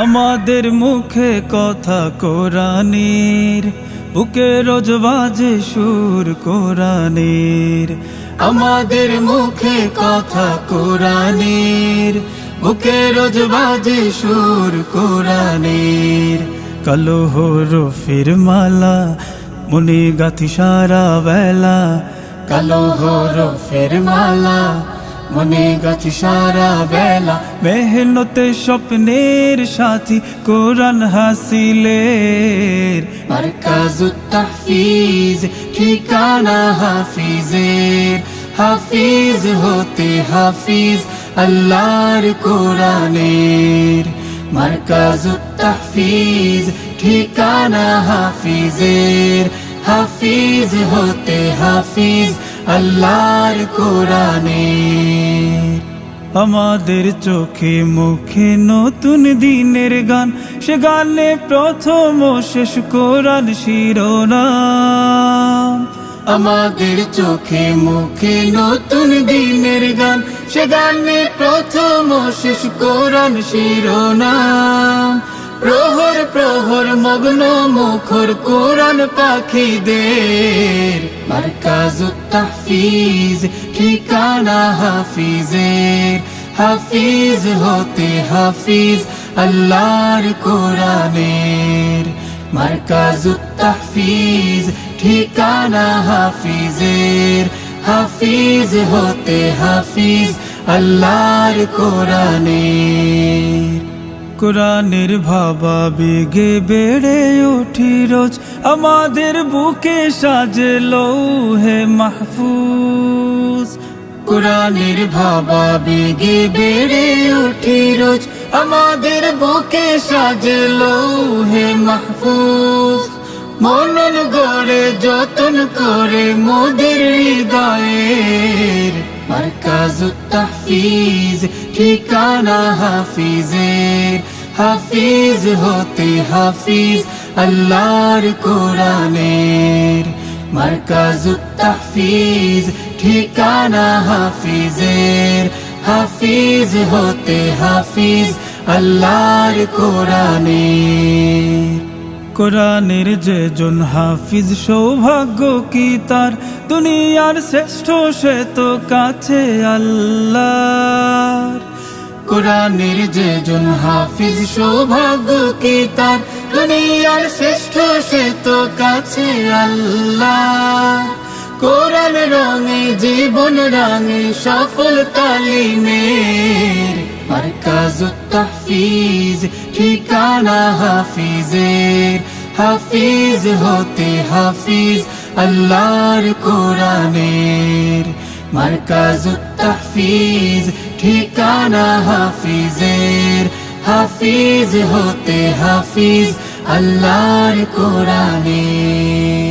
আমাদের মুখে কথা কোরআনের, বুকে রোজ বাজে সুর কোরআনের। আমাদের মুখে কথা কোরআনের, বুকে রোজ বাজে সুর কোরআনের। কালো হরফের মালা মনে গাথি সারা বেলা, কালো হরফের মালা মনে গাথি সারা বেলা। মেহনতে স্বপ্নের সাথী কোরআন হাসিলের, মারকাজুত তাহফিজ ঠিকানা হাফিজের। হাফিজ হতে হাফিজ আল্লাহর কোরআনের, মারকাজুত তাহফিজ ঠিকানা হাফিজের। হাফিজ হতে হাফিজ আল্লাহর কোরআনের। আমাদের চোখে মুখে নতুন দিনের গান, সে গানে প্রথম ও শেষ কোরআন শিরোনাম। আমাদের চোখে মুখে নতুন দিনের গান, সে গানে প্রথম ও শেষ কোরআন শিরোনাম। প্রহর প্রহর মগ্ন মুখর কোরআন পাখিদের, মারকাজুত তাহফিজ ঠিকানা হাফিজের। হাফিজ হতে হাফিজ আল্লাহর কোরআনের, মারকাজুত তাহফিজ ঠিকানা হাফিজের। হাফিজ হতে হাফিজ আল্লাহর কোরআনের। কোরআনের ভাবা বেগে বেড়ে উঠি রোজ, আমাদের বুকে সাজে লৌহে মাহফুজ। কোরআনের ভাবা বেগে বেড়ে উঠি রোজ, আমাদের বুকে সাজে লৌহে মাহফুজ। মনন গড়ে যতন করে মোদের হৃদয়ের, মারকাজুত তাহফিজ ঠিকানা হাফিজের। হাফিজ হতে হাফিজ আল্লাহর কোরআনের, মারকাজুত তাহফিজ ঠিকানা হাফিজের। হাফিজ হতে হাফিজ আল্লাহর কোরআনের। কোরআনের যে জন হাফিজ সৌভাগ্য কি তার, দুনিয়ার শ্রেষ্ঠ সে তো কাছে আল্লাহর। কোরআনের যে জন হাফিজ সৌভাগ্য কি তার, দুনিয়ার শ্রেষ্ঠ সে তো কাছে আল্লাহ। কোরআন রঙে জীবন রঙে সফল তালিমের, মারকাজুত তাহফিজ ঠিকানা হাফিজের। হাফিজ হতে হাফিজ আল্লাহর কোরআনের, মারকাজুত তাহফিজ ঠিকানা হাফিজের। হাফিজ হতে হাফিজ আল্লাহর কোরআনের।